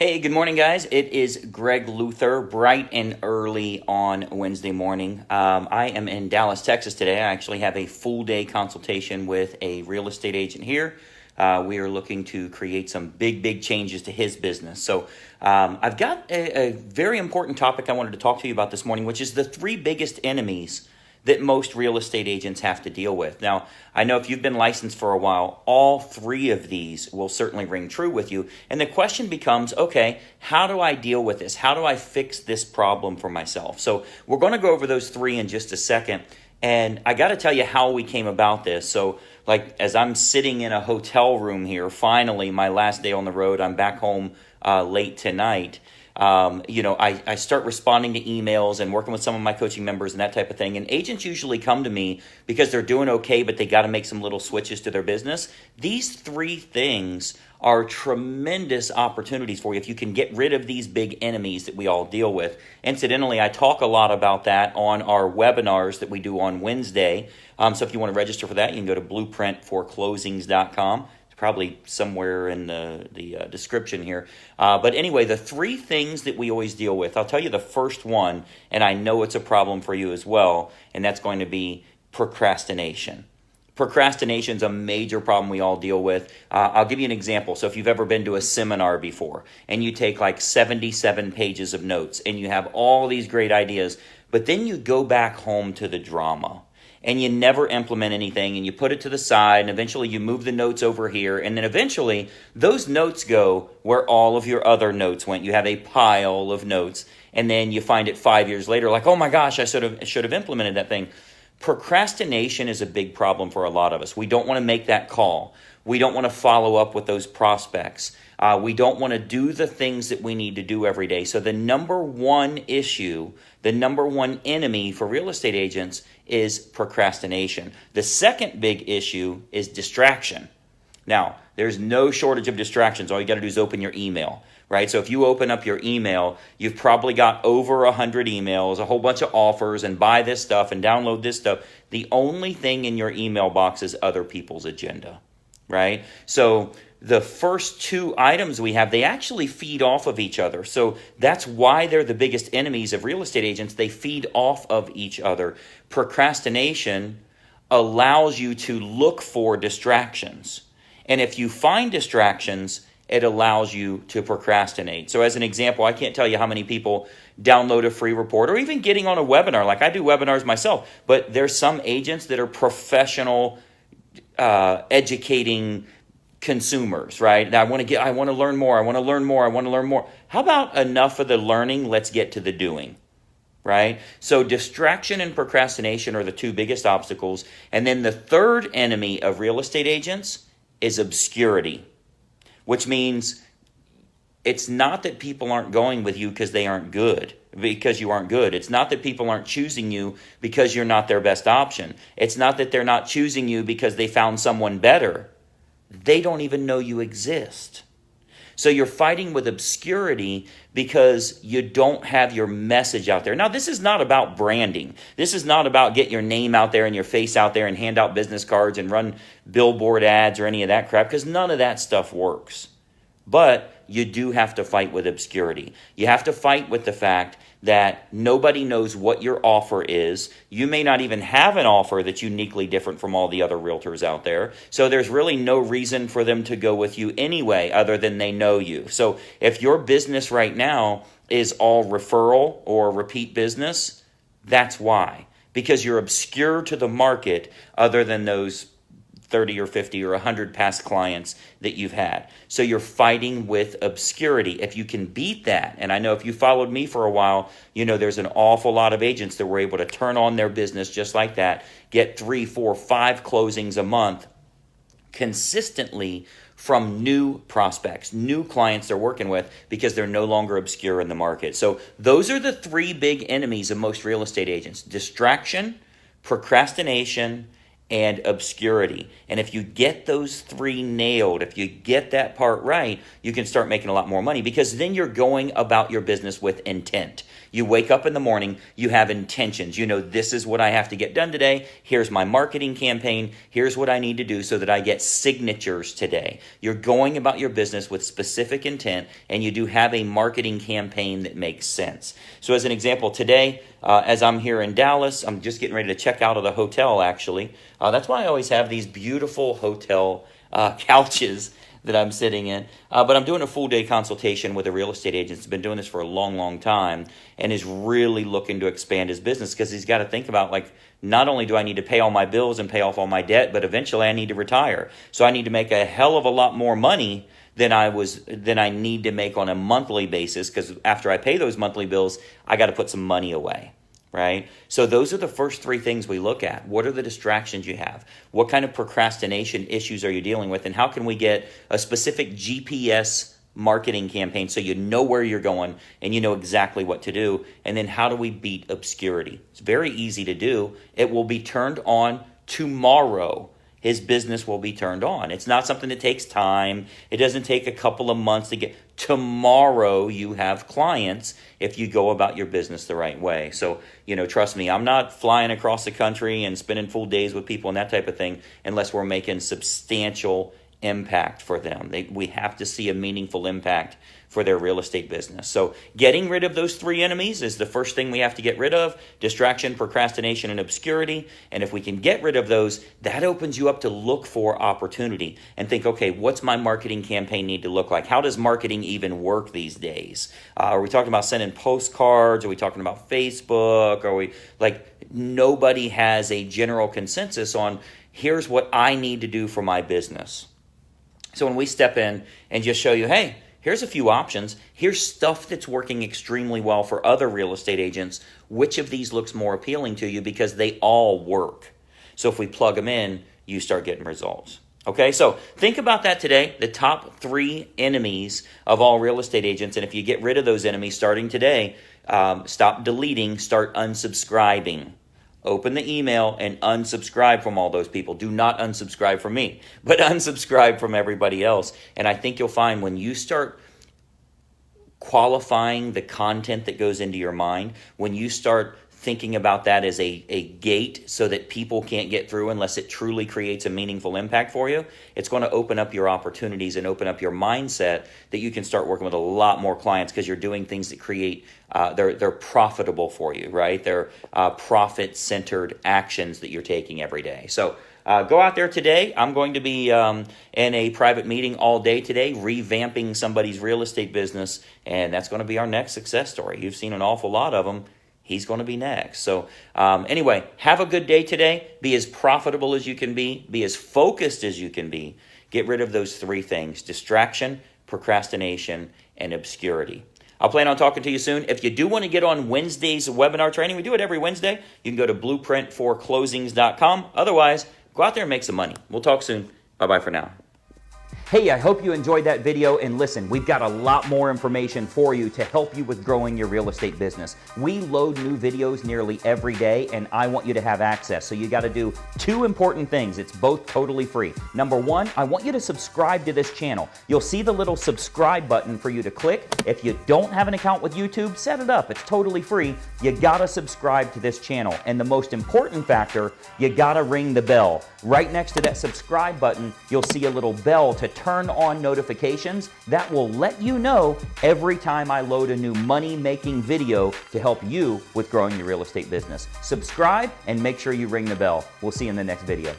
Hey, good morning, guys. It is Greg Luther, bright and early on Wednesday morning. I am in Dallas, Texas today. I actually have a full day consultation with a real estate agent here. We are looking to create some big changes to his business. So I've got a very important topic I wanted to talk to you about this morning, which is the three biggest enemies that most real estate agents have to deal with. Now, I know if you've been licensed for a while, all three of these will certainly ring true with you. And the question becomes, okay, how do I deal with this? How do I fix this problem for myself? So we're going to go over those three in just a second. And I got to tell you how we came about this. So like as I'm sitting in a hotel room here, finally, my last day on the road, I'm back home late tonight. I start responding to emails and working with some of my coaching members and that type of thing. And agents usually come to me because they're doing okay, but they got to make some little switches to their business. These three things are tremendous opportunities for you if you can get rid of these big enemies that we all deal with. Incidentally, I talk a lot about that on our webinars that we do on Wednesday. So if you want to register for that, you can go to blueprintforclosings.com. Probably somewhere in the description here. But anyway, the three things that we always deal with, I'll tell you the first one, and I know it's a problem for you as well, and that's going to be procrastination. Procrastination is a major problem we all deal with. I'll give you an example. So if you've ever been to a seminar before, and you take like 77 pages of notes, and you have all these great ideas, but then you go back home to the drama, and you never implement anything, and you put it to the side, and eventually you move the notes over here, and then eventually those notes go where all of your other notes went. You have a pile of notes, and then you find it 5 years later, like, oh my gosh, I should have implemented that thing. Procrastination is a big problem for a lot of us. We don't want to make that call. We don't want to follow up with those prospects. We don't want to do the things that we need to do every day. So the number one issue, the number one enemy for real estate agents is procrastination. The second big issue is distraction. Now, there's no shortage of distractions. All you got to do is open your email, right? So if you open up your email, you've probably got over 100 emails, a whole bunch of offers, and buy this stuff and download this stuff. The only thing in your email box is other people's agenda, right? So the first two items we have, they actually feed off of each other. So that's why they're the biggest enemies of real estate agents. They feed off of each other. Procrastination allows you to look for distractions. And if you find distractions, it allows you to procrastinate. So as an example, I can't tell you how many people download a free report or even getting on a webinar. Like I do webinars myself, but there's some agents that are professional educating consumers, right? I want to learn more. How about enough of the learning? Let's get to the doing, right? So distraction and procrastination are the two biggest obstacles. And then the third enemy of real estate agents is obscurity, which means it's not that people aren't going with you because they aren't good, because you aren't good. It's not that people aren't choosing you because you're not their best option. It's not that they're not choosing you because they found someone better. They don't even know you exist. So you're fighting with obscurity because you don't have your message out there. Now, this is not about branding. This is not about get your name out there and your face out there and hand out business cards and run billboard ads or any of that crap, because none of that stuff works. But you do have to fight with obscurity. You have to fight with the fact that nobody knows what your offer is. You may not even have an offer that's uniquely different from all the other realtors out there. So there's really no reason for them to go with you anyway, other than they know you. So if your business right now is all referral or repeat business, that's why. Because you're obscure to the market other than those 30 or 50 or 100 past clients that you've had. So you're fighting with obscurity. If you can beat that, and I know if you followed me for a while, you know there's an awful lot of agents that were able to turn on their business just like that, get 3, 4, 5 closings a month consistently from new prospects, new clients they're working with, because they're no longer obscure in the market. So those are the three big enemies of most real estate agents: distraction, procrastination, and obscurity. And if you get those three nailed, if you get that part right, you can start making a lot more money, because then you're going about your business with intent. You wake up in the morning, you have intentions. You know, this is what I have to get done today. Here's my marketing campaign. Here's what I need to do so that I get signatures today. You're going about your business with specific intent, and you do have a marketing campaign that makes sense. So as an example, today, as I'm here in Dallas, I'm just getting ready to check out of the hotel, actually. That's why I always have these beautiful hotel couches that I'm sitting in. But I'm doing a full day consultation with a real estate agent that's been doing this for a long, long time and is really looking to expand his business, because he's got to think about, like, not only do I need to pay all my bills and pay off all my debt, but eventually I need to retire. So I need to make a hell of a lot more money than I need to make on a monthly basis, because after I pay those monthly bills, I got to put some money away. Right? So those are the first three things we look at. What are the distractions you have? What kind of procrastination issues are you dealing with? And how can we get a specific GPS marketing campaign so you know where you're going and you know exactly what to do? And then how do we beat obscurity? It's very easy to do. It will be turned on tomorrow. His business will be turned on. It's not something that takes time. It doesn't take a couple of months to get. Tomorrow you have clients if you go about your business the right way. So, trust me, I'm not flying across the country and spending full days with people and that type of thing unless we're making substantial impact for them. We have to see a meaningful impact for their real estate business. So getting rid of those three enemies is the first thing we have to get rid of: distraction, procrastination, and obscurity. And if we can get rid of those, that opens you up to look for opportunity and think, okay, what's my marketing campaign need to look like? How does marketing even work these days? Are we talking about sending postcards? Are we talking about Facebook? Are we nobody has a general consensus on here's what I need to do for my business. So when we step in and just show you, hey, here's a few options. Here's stuff that's working extremely well for other real estate agents. Which of these looks more appealing to you? Because they all work. So if we plug them in, you start getting results. Okay, so think about that today, the top three enemies of all real estate agents. And if you get rid of those enemies starting today, stop deleting, start unsubscribing. Open the email and unsubscribe from all those people. Do not unsubscribe from me, but unsubscribe from everybody else. And I think you'll find when you start qualifying the content that goes into your mind, when you start thinking about that as a gate so that people can't get through unless it truly creates a meaningful impact for you, it's going to open up your opportunities and open up your mindset that you can start working with a lot more clients, because you're doing things that create, they're profitable for you, right? They're profit-centered actions that you're taking every day. So go out there today. I'm going to be in a private meeting all day today, revamping somebody's real estate business, and that's going to be our next success story. You've seen an awful lot of them. He's going to be next. So anyway, have a good day today. Be as profitable as you can be as focused as you can be. Get rid of those three things: distraction, procrastination, and obscurity. I'll plan on talking to you soon. If you do want to get on Wednesday's webinar training, we do it every Wednesday. You can go to blueprintforclosings.com. Otherwise, go out there and make some money. We'll talk soon. Bye-bye for now. Hey, I hope you enjoyed that video, and listen, we've got a lot more information for you to help you with growing your real estate business. We load new videos nearly every day, and I want you to have access. So you got to do two important things. It's both totally free. Number one, I want you to subscribe to this channel. You'll see the little subscribe button for you to click. If you don't have an account with YouTube, set it up. It's totally free. You got to subscribe to this channel. And the most important factor, you got to ring the bell. Right next to that subscribe button, you'll see a little bell to turn on notifications. That will let you know every time I load a new money-making video to help you with growing your real estate business. Subscribe and make sure you ring the bell. We'll see you in the next video.